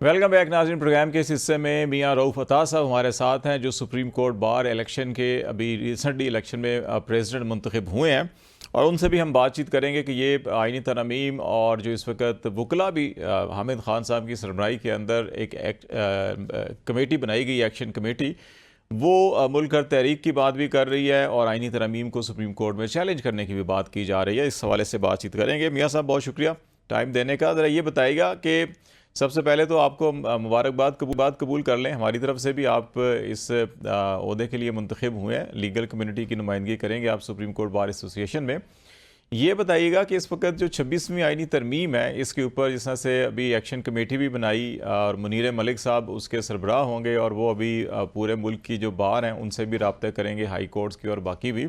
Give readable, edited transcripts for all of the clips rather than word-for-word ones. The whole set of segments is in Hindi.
वेलकम बैक नाज़रीन। प्रोग्राम के इस हिस्से में मियां रऊफ़ अता साहब हमारे साथ हैं, जो सुप्रीम कोर्ट बार इलेक्शन के अभी रिसेंटली इलेक्शन में प्रेसिडेंट मुंतखब हुए हैं, और उनसे भी हम बातचीत करेंगे कि ये आइनी तरमीम और जो इस वक्त वकला भी हामिद खान साहब की सरबराही के अंदर एक कमेटी बनाई गई, एक्शन कमेटी, वो मुल्क कर तहरीक की बात भी कर रही है और आइनी तरमीम को सुप्रीम कोर्ट में चैलेंज करने की भी बात की जा रही है। इस हवाले से बातचीत करेंगे। मियाँ साहब, बहुत शुक्रिया टाइम देने का। ज़रा ये बताइएगा कि सबसे पहले तो आपको मुबारकबाद कबूल कर लें हमारी तरफ से भी, आप इस ओहदे के लिए मुंतखब हुए हैं, लीगल कम्युनिटी की नुमाइंदगी करेंगे आप सुप्रीम कोर्ट बार एसोसिएशन में। ये बताइएगा कि इस वक्त जो 26वीं आइनी तरमीम है, इसके ऊपर जिस तरह से अभी एक्शन कमेटी भी बनाई और मुनीर मलिक साहब उसके सरबराह होंगे, और वो अभी पूरे मुल्क की जो बार हैं उनसे भी रब्ता करेंगे, हाई कोर्ट्स की और बाकी भी।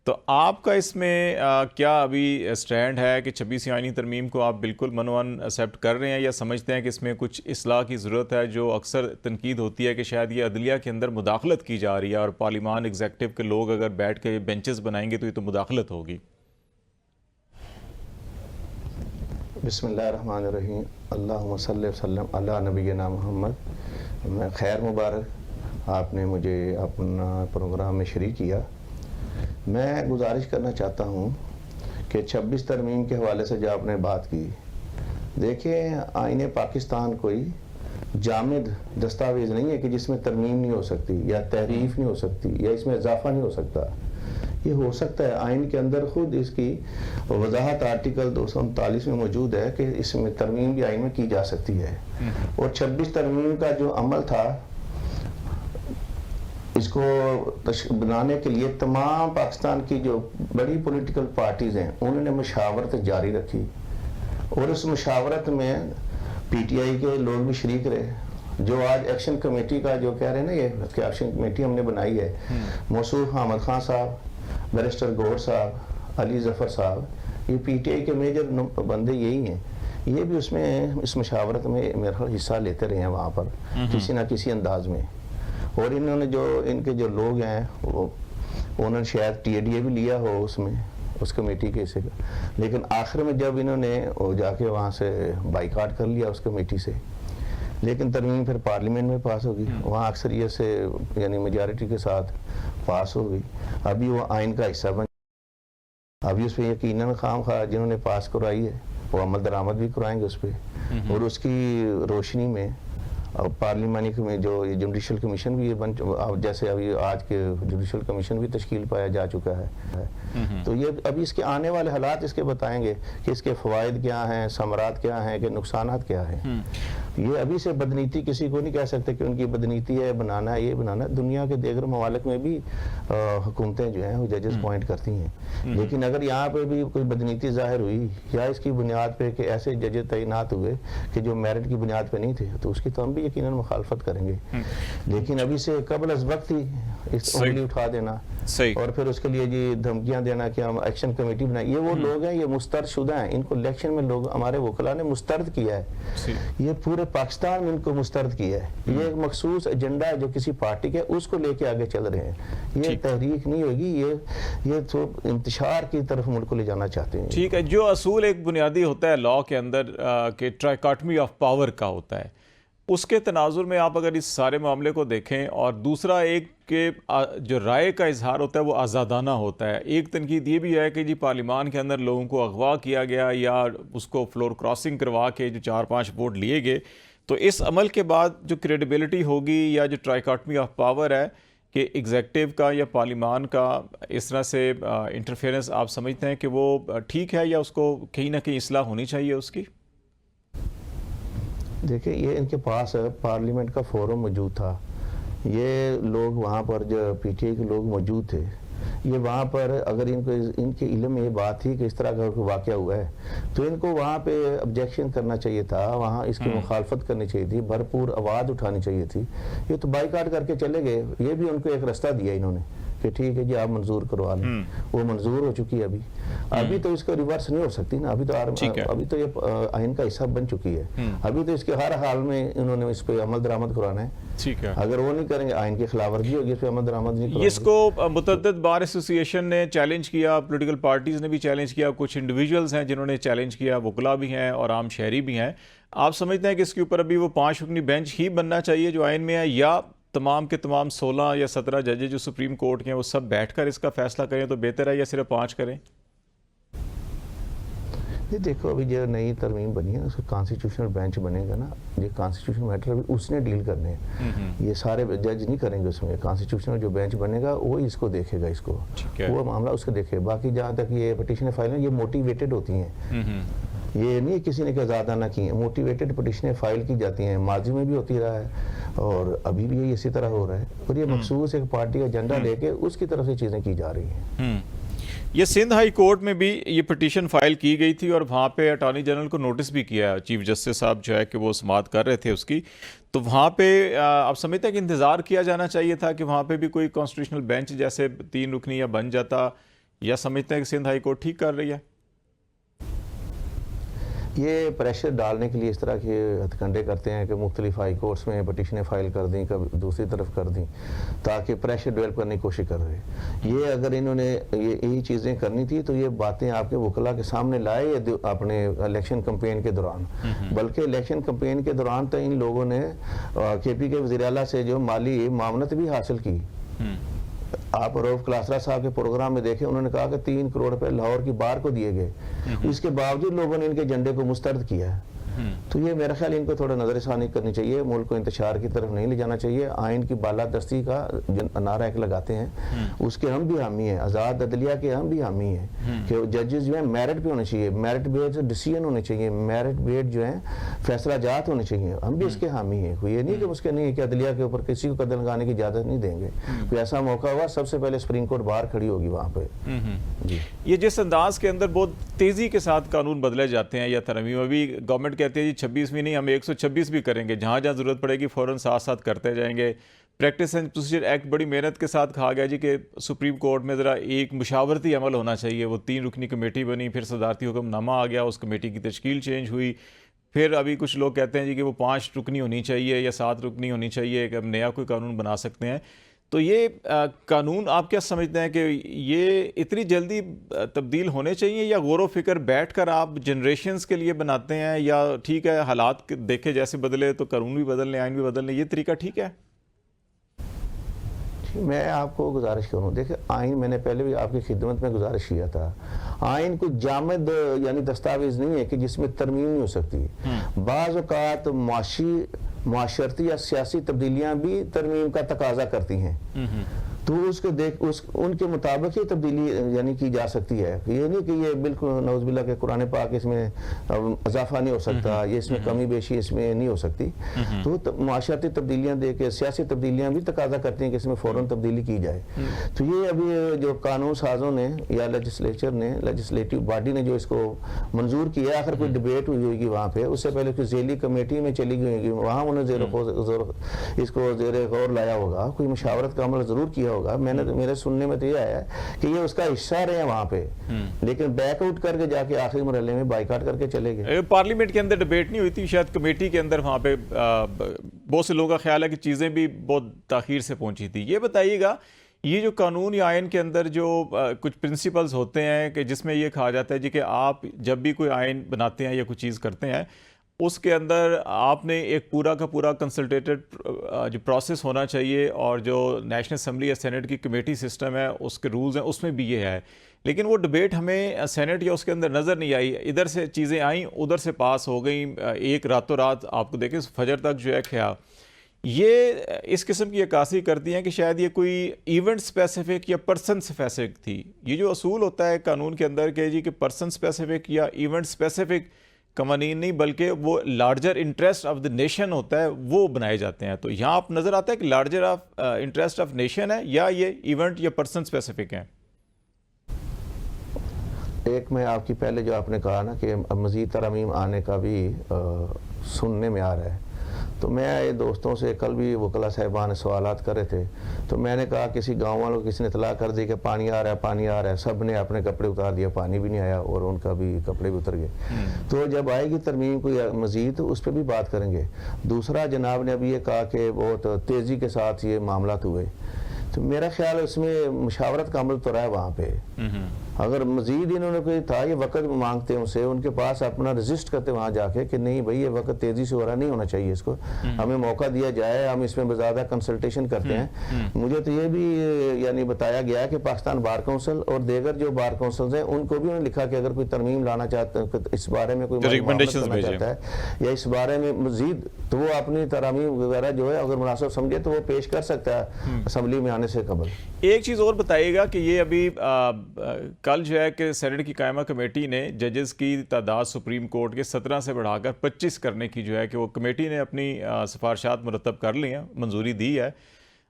तो आपका इसमें क्या अभी स्टैंड है कि 26वीं आइनी तरमीम को आप बिल्कुल मनोवन एक्सेप्ट कर रहे हैं, या समझते हैं कि इसमें कुछ इस्लाह की ज़रूरत है? जो अक्सर तनकीद होती है कि शायद ये अदलिया के अंदर मुदाखलत की जा रही है, और पार्लिमान एग्जेक्टिव के लोग अगर बैठ के बेंचेस बनाएंगे तो ये तो मुदाखलत होगी। बिस्मिल्लाहिर्रहमानिर्रहीम, अल्लाहुम्मा सल्ली वसल्लम अला नबीना मुहम्मद। मैं खैर मुबारक, आपने मुझे अपना प्रोग्राम में शरीक किया। मैं गुजारिश करना चाहता हूँ कि 26 तरमीम के हवाले से जो आपने बात की, देखिए आईने पाकिस्तान कोई जामिद दस्तावेज़ नहीं है कि जिसमें तरमीम नहीं हो सकती या तहरीफ नहीं हो सकती या इसमें इजाफा नहीं हो सकता। ये हो सकता है, आइन के अंदर खुद इसकी वजाहत आर्टिकल 239 में मौजूद है कि इसमें तरमीम भी आइन में की जा सकती है। और 26 तरमीम का जो अमल था, इसको बनाने के लिए तमाम पाकिस्तान की जो बड़ी पॉलिटिकल पार्टीज हैं उन्होंने मुशावरत जारी रखी, और उस मुशावरत में पीटीआई के लोग भी शरीक रहे। जो आज एक्शन कमेटी का जो कह रहे हैं ना, ये एक्शन कमेटी हमने बनाई है, मौसूफ हामिद खान साहब, बैरिस्टर गौर साहब, अली जफर साहब, ये पीटीआई के मेजर बंदे यही हैं। ये भी उसमें इस मुशावरत में मेरा हिस्सा लेते रहे हैं वहाँ पर किसी ना किसी अंदाज में। और इन्होंने जो इनके जो लोग हैं वो उन्होंने शायद टीएडीए भी लिया हो उसमें, उस कमेटी के हिस्से का, लेकिन आखिर में जब इन्होंने वो जाके वहाँ से बाइकाट कर लिया उस कमेटी से, लेकिन तरमीम फिर पार्लियामेंट में पास होगी, वहाँ अक्सरियत से यानी मेजॉरिटी के साथ पास हो गई। अभी वो आइन का हिस्सा बन, अभी उस पर यकीनन खामखा जिन्होंने पास करवाई है वो अमल दरामद भी करवाएंगे उस पर। और उसकी रोशनी में और पार्लिमानी में जो ये जुडिशल कमीशन भी ये बन, जैसे अभी आज के जुडिशल कमीशन भी तश्कील पाया जा चुका है। तो ये अभी इसके आने वाले हालात इसके बताएंगे कि इसके फ़वाइद क्या हैं, समरात क्या हैं, कि नुकसानात क्या हैं। ये अभी से बदनीति किसी को नहीं कह सकते कि उनकी बदनीति है, बनाना है, ये बनाना। दुनिया के दीगर ममालिक में भी हुकूमतें जो हैं वो जजेस पॉइंट करती हैं, लेकिन अगर यहाँ पे भी कोई बदनीति जाहिर हुई या इसकी बुनियाद पे कि ऐसे जजेस तैनात हुए कि जो मेरिट की बुनियाद पे नहीं थे, तो उसकी तो हम भी यकीनन मुखालफत करेंगे। लेकिन अभी से कबल अज़ वक्त ही इस उंगली उठा देना और फिर उसके लिए जी धमकियां देना कि हम एक्शन कमेटी बनाए, ये वो लोग हैं, ये मुस्तरदशुदा हैं, इनको इलेक्शन में लोग हमारे वकला ने मुस्तरद किया है, ये पूरे पाकिस्तान में इनको मुस्तरद किया है। ये एक मखसूस एजेंडा है जो किसी पार्टी के, उसको लेके आगे चल रहे हैं। ये तहरीक नहीं होगी, ये तो इंतशार की तरफ मुल्क को ले जाना चाहते हैं। ठीक है, जो असूल एक बुनियादी होता है लॉ के अंदर कि ट्राइकॉटमी ऑफ पावर का होता है, उसके तनाजुर में आप अगर इस सारे मामले को देखें, और दूसरा एक के जो राय का इजहार होता है वो आज़ादाना होता है। एक तनकीद ये भी है कि जी पार्लिमान के अंदर लोगों को अगवा किया गया या उसको फ्लोर क्रॉसिंग करवा के जो 4-5 वोट लिए गए, तो इस अमल के बाद जो क्रेडिबिलिटी होगी या जो ट्राइकॉटमी ऑफ पावर है कि एग्जेक्टिव का या पार्लिमान का इस तरह से इंटरफेरेंस, आप समझते हैं कि वो ठीक है या उसको कहीं ना कहीं इस्लाह होनी चाहिए उसकी? देखिए, ये इनके पास पार्लियामेंट का फोरम मौजूद था, ये लोग वहाँ पर जो पीटीआई के लोग मौजूद थे, ये वहाँ पर अगर इनको इनके इल्म में ये बात थी कि इस तरह का वाक़या हुआ है, तो इनको वहाँ पे ऑब्जेक्शन करना चाहिए था, वहाँ इसकी मुखालफत करनी चाहिए थी, भरपूर आवाज़ उठानी चाहिए थी। ये तो बाइकाट करके चले गए, ये भी उनको एक रास्ता दिया इन्होंने कि ठीक है जी आप मंजूर करवा लें, वो मंजूर हो चुकी है अभी तो इसको रिवर्स नहीं हो सकती ना, अभी तो ये आइन का हिस्सा बन चुकी है, अभी तो इसके हर हाल में इन्होंने इस पे अमल दरामद करवाना है। ठीक है, अगर वो नहीं करेंगे आइन की खिलाफवर्जी होगी, इस पे अमल दरामद नहीं करवाएंगे। इसको मुतअद्दिद बार एसोसिएशन ने चैलेंज किया, पॉलिटिकल पार्टीज ने भी चैलेंज किया, कुछ इंडिविजुअल्स हैं जिन्होंने चैलेंज किया, वकला भी हैं और आम शहरी भी हैं। आप समझते हैं कि इसके ऊपर अभी वो 5 रुकनी बेंच ही बनना चाहिए जो आइन में है, या तमाम के तमाम 16 या 17 जजेज जो सुप्रीम कोर्ट के हैं वो सब बैठकर इसका फैसला करें तो बेहतर है, या सिर्फ 5 करें? ये देखो अभी जो नई तरमीम बनी है उसका कॉन्स्टिट्यूशनल बेंच बनेगा ना, ये कॉन्स्टिट्यूशनल मैटर अभी उसने डील करने हैं, ये सारे जज नहीं करेंगे उसमें। कॉन्स्टिट्यूशनल जो बेंच बनेगा वो इसको देखेगा, इसको वो मामला उसको देखेगा। बाकी जहाँ तक ये पिटीशन फाइल है ये मोटिवेटेड होती हैं, ये नहीं किसी ने आज़ादाना की है, मोटिवेटेड पिटीशनें फाइल की जाती हैं, माजी में भी होती रहा है और अभी भी ये इसी तरह हो रहा है, और ये मखसूस एक पार्टी का एजेंडा लेके उसकी तरफ से चीज़ें की जा रही हैं। ये सिंध हाई कोर्ट में भी ये पिटीशन फाइल की गई थी और वहाँ पे अटॉर्नी जनरल को नोटिस भी किया, चीफ जस्टिस साहब जो है कि वो समाअत कर रहे थे उसकी, तो वहाँ पे आप समझते हैं कि इंतज़ार किया जाना चाहिए था कि वहाँ पे भी कोई कॉन्स्टिट्यूशनल बेंच जैसे 3 रुकनी या बन जाता, या समझते हैं कि सिंध हाई कोर्ट ठीक कर रही है? ये प्रेशर डालने के लिए इस तरह के हथकंडे करते हैं कि मुख्तलिफ हाई कोर्ट्स में पटिशनें फाइल कर दी, कभी दूसरी तरफ कर दी, ताकि प्रेशर डेवलप करने की कोशिश कर रहे हैं। ये अगर इन्होंने यही चीज़ें करनी थी तो ये बातें आपके वकला के सामने लाए अपने इलेक्शन कैंपेन के दौरान, बल्कि इलेक्शन कैंपेन के दौरान तो इन लोगों ने KP के वज़ीर आला से जो माली मामनत भी हासिल की। आप रऊफ क्लासरा साहब के प्रोग्राम में देखें, उन्होंने कहा कि 3 करोड़ रुपए लाहौर की बार को दिए गए, इसके बावजूद लोगों ने इनके झंडे को मुस्तरद किया है। तो ये मेरा ख्याल इनको थोड़ा नजरसानी करनी चाहिए, मुल्क को इंतशार की तरफ नहीं ले जाना चाहिए। आइन की बालादस्ती का जो नारा एक लगाते हैं उसके हम भी हामी हैं, आज़ाद अदलिया के हम भी हामी हैं कि जजेस जो है मेरिट पे होने चाहिए, मेरिट बेस्ड डिसीजन होने चाहिए, मेरिट बेस्ड जो है फैसला जात होने चाहिए, हम भी इसके हामी हैं। कोई ये नहीं कि उसके नहीं है कि अदलिया के ऊपर किसी को कदम लगाने की इजाज़त नहीं देंगे। कोई ऐसा मौका हुआ सबसे पहले सुप्रीम कोर्ट बाहर खड़ी होगी वहाँ पे। ये जिस अंदाज के अंदर बहुत तेज़ी के साथ कानून बदले जाते हैं या तरमीम, अभी गवर्नमेंट कहती है जी 26 भी नहीं हम 126 भी करेंगे, जहाँ जहाँ ज़रूरत पड़ेगी फ़ौरन साथ साथ करते जाएंगे। प्रैक्टिस एंड प्रोसीजर एक्ट बड़ी मेहनत के साथ कहा गया जी कि सुप्रीम कोर्ट में ज़रा एक मुशावरती अमल होना चाहिए, वो 3 रुकनी कमेटी बनी, फिर सदारती हुक्मनामा आ गया, उस कमेटी की तश्कील चेंज हुई, फिर अभी कुछ लोग कहते हैं जी कि वो 5 रुकनी होनी चाहिए या 7 रुकनी होनी चाहिए कि हम नया कोई कानून बना सकते हैं। तो ये कानून आप क्या समझते हैं कि ये इतनी जल्दी तब्दील होने चाहिए, या गौर व फिक्र बैठ कर आप जनरेशन्स के लिए बनाते हैं, या ठीक है हालात देखे जैसे बदले तो कानून भी बदलने आइन भी बदलने, ये तरीका ठीक है? मैं आपको गुजारिश करूँ, देखिए आइन मैंने पहले भी आपकी खिदमत में गुजारिश किया था, आइन कोई जामद यानी दस्तावेज नहीं है कि जिसमें तरमीम नहीं हो सकती। बाज़ औक़ात माशरती या सियासी तब्दीलियाँ भी तरमीम का तकाजा करती हैं, तो उसको उनके मुताबिक ही तब्दीली यानी की जा सकती है। ये नहीं कि ये बिल्कुल नौज़ुबिल्लाह के कुरान पाक इसमें इजाफा नहीं हो सकता, ये इसमें कमी बेशी इसमें नहीं हो सकती। तो माशरती तब्दीलियाँ दे के सियासी तब्दीलियाँ भी तकाजा करती हैं कि इसमें फ़ौरन तब्दीली की जाए। तो ये अभी जो कानून साजों ने या लेजिस्लेचर ने, लेजिस्लेटिव बॉडी ने जो इसको मंजूर किया, आखिर कोई डिबेट हुई होगी वहाँ पे, उससे पहले कोई ज़ेली कमेटी में चली गई होगी, वहाँ उन्होंने इसको ज़ेर गौर लाया होगा, कोई मुशावरत का अमल ज़रूर किया होगा। मेरे सुनने में तो ये आया कि ये उसका हिस्सा रहे हैं वहाँ पे, लेकिन बैकआउट करके जाके आखिरी मरहले में बाइकाट करके चले गए। पार्लियामेंट के अंदर डिबेट नहीं हुई थी, शायद कमेटी के अंदर वहाँ पे बहुत से लोगों का ख्याल है कि चीज़ें भी बहुत ताख़ीर से पहुँची थी। ये बताइएगा, ये जो कानून या आइन के अंदर जो कुछ प्रिंसिपल्स होते हैं कि जिसमें ये कहा जाता है जी कि आप जब भी कोई आइन बनाते हैं या कुछ चीज़ करते हैं, उसके अंदर आपने एक पूरा का पूरा कंसल्टेटेड जो प्रोसेस होना चाहिए, और जो नेशनल असेंबली या सेनेट की कमेटी सिस्टम है उसके रूल्स हैं उसमें भी ये है, लेकिन वो डिबेट हमें सेनेट या उसके अंदर नज़र नहीं आई। इधर से चीज़ें आई, उधर से पास हो गई, एक रातों रात आपको देखें फजर तक जो है क्या, ये इस किस्म की अक्कासी करती हैं कि शायद ये कोई इवेंट स्पेसिफिक या पर्सन स्पेसिफिक थी। ये जो असूल होता है कानून के अंदर कि जी कि पर्सन स्पेसिफिक या इवेंट स्पेसिफिक कवानीन नहीं, बल्कि वो larger interest of the nation होता है, वो बनाए जाते हैं। तो यहाँ आप नज़र आता है कि larger of interest of nation है, या ये इवेंट या पर्सन स्पेसिफिक है? एक मैं आपकी पहले जो आपने कहा ना कि मज़ीद तरमीम आने का भी सुनने में आ रहा है, तो मैं ये दोस्तों से कल भी वकला साहिबान सवालात कर रहे थे, तो मैंने कहा किसी गांव वालों को किसी ने इतला कर दी कि पानी आ रहा है, पानी आ रहा है, सब ने अपने कपड़े उतार दिया, पानी भी नहीं आया और उनका भी कपड़े भी उतर गए। तो जब आएगी तरमीम कोई मजीद तो उस पर भी बात करेंगे। दूसरा, जनाब ने अभी ये कहा कि बहुत तेज़ी के साथ ये मामला हुए, तो मेरा ख्याल है उसमें मुशावरत का अमल तो रहा है वहाँ पे। अगर मजीद इन्होंने कोई था, ये वक्त मांगते हैं उनसे, उनके पास अपना रजिस्ट करते वहाँ जाके कि नहीं भाई ये वक्त तेज़ी से हो रहा नहीं होना चाहिए, इसको हमें मौका दिया जाए, हम इसमें ज़्यादा कंसल्टेशन करते हैं। मुझे तो ये भी यानी बताया गया कि पाकिस्तान बार काउंसिल और दीगर जो बार काउंसिल्स हैं उनको भी उन्होंने लिखा कि अगर कोई तरमीम लाना चाहते हैं, इस बारे में कोई करना चाहता है या इस बारे में मजीद, तो वो अपनी तरमीम वगैरह जो है अगर मुनासिब समझे तो वो पेश कर सकता है असम्बली में आने से कबल। एक चीज़ और बताइएगा कि ये अभी कल जो है कि सेनेट की कायमा कमेटी ने जजेस की तादाद सुप्रीम कोर्ट के 17 से बढ़ाकर 25 करने की जो है कि वो कमेटी ने अपनी सिफारशात मुरतब कर ली हैं, मंजूरी दी है।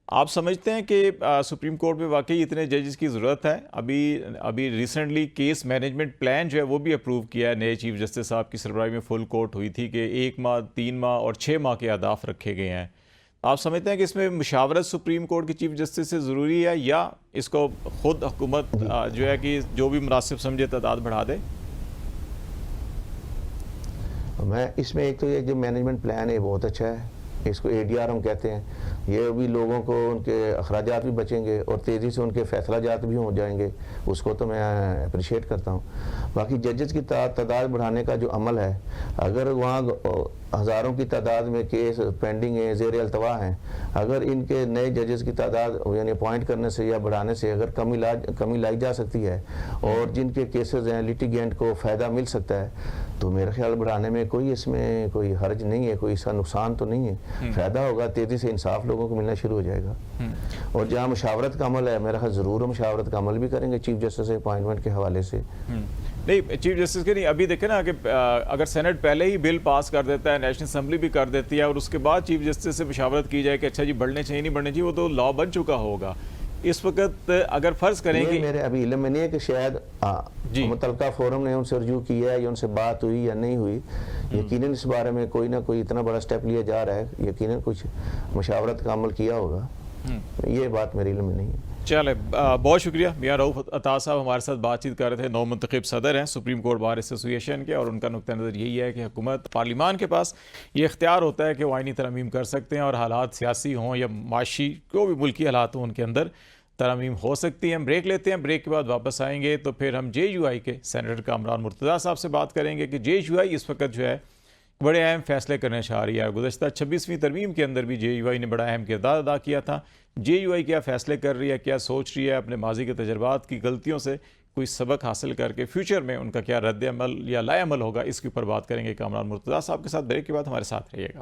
आप समझते हैं कि सुप्रीम कोर्ट में वाकई इतने जजेस की ज़रूरत है? अभी रिसेंटली केस मैनेजमेंट प्लान जो है वो भी अप्रूव किया है, नए चीफ जस्टिस साहब की सरबराही में फुल कोर्ट हुई थी कि 1 माह, 3 माह और 6 माह के अहदाफ रखे गए हैं। आप समझते हैं कि इसमें मुशावरत सुप्रीम कोर्ट की चीफ जस्टिस से ज़रूरी है या इसको खुद हुकूमत जो है कि जो भी मुनासिब समझे तादाद बढ़ा दे? मैं इसमें एक तो ये जो मैनेजमेंट प्लान है बहुत अच्छा है, इसको ADR हम कहते हैं। ये भी लोगों को उनके अखराजात भी बचेंगे और तेज़ी से उनके फैसला जात भी हो जाएंगे, उसको तो मैं अप्रिशिएट करता हूँ। बाकी जजेस की तादाद बढ़ाने का जो अमल है, अगर वहाँ हज़ारों की तादाद में केस पेंडिंग है, ज़ेर अल्तवा हैं, अगर इनके नए जजेस की तादाद यानी अपॉइंट करने से या बढ़ाने से अगर कमी लाई जा सकती है और जिनके केसेस हैं लिटिगेंट को फ़ायदा मिल सकता है, तो मेरा ख्याल बढ़ाने में कोई इसमें कोई हर्ज नहीं है, कोई इसका नुकसान तो नहीं है। फ़ायदा होगा, तेज़ी से इंसाफ लोगों को मिलना शुरू हो जाएगा। और जहाँ मुशावरत का अमल है, मेरा ख्याल ज़रूर मुशावरत का अमल भी करेंगे चीफ जस्टिस अपॉइंटमेंट के हवाले से। नहीं, चीफ जस्टिस के नहीं, अभी देखें ना कि अगर सेनेट पहले ही बिल पास कर देता है, नेशनल असम्बली भी कर देती है और उसके बाद चीफ जस्टिस से मुशावरत की जाए कि अच्छा जी बढ़ने चाहिए नहीं बढ़ने चाहिए, वो तो लॉ बन चुका होगा। इस वक्त अगर फ़र्ज़ करें कि मेरे अभी इल्म में नहीं है कि शायद मुतलका फोरम ने उनसे रजू किया है या उनसे बात हुई या नहीं हुई, यकीनन इस बारे में कोई ना कोई इतना बड़ा स्टेप लिया जा रहा है, यकीनन कुछ मुशावरत का अमल किया होगा, ये बात मेरे इल्म में नहीं है। चले, बहुत शुक्रिया। मियां रऊफ अता साहब हमारे साथ बातचीत कर रहे थे। नौ मुंतखब सदर हैं सुप्रीम कोर्ट बार एसोसिएशन के और उनका नुक्ता नज़र यही है कि हुकूमत पार्लिमान के पास ये इख्तियार होता है कि वो आइनी तरमीम कर सकते हैं और हालात सियासी हों या माशी को भी मुल्की हालात हों उनके अंदर तरमीम हो सकती है। हम ब्रेक लेते हैं, ब्रेक के बाद वापस आएंगे तो फिर हम JUI के सेनेटर कामरान मुर्तज़ा साहब से बात करेंगे कि JUI इस वक्त जो है बड़े अहम फैसले करने चाह रही है। गुज़श्ता 26वीं तरमीम के अंदर भी JUI ने बड़ा अहम किरदार अदा किया था। JUI क्या फ़ैसले कर रही है, क्या सोच रही है, अपने माजी के तजर्बात की गलतियों से कोई सबक हासिल करके फ्यूचर में उनका क्या रद्द अमल या लाए अमल होगा, इसके ऊपर बात करेंगे कामरान मुर्तज़ा साहब के साथ। ब्रेक के बाद हमारे साथ रहिएगा।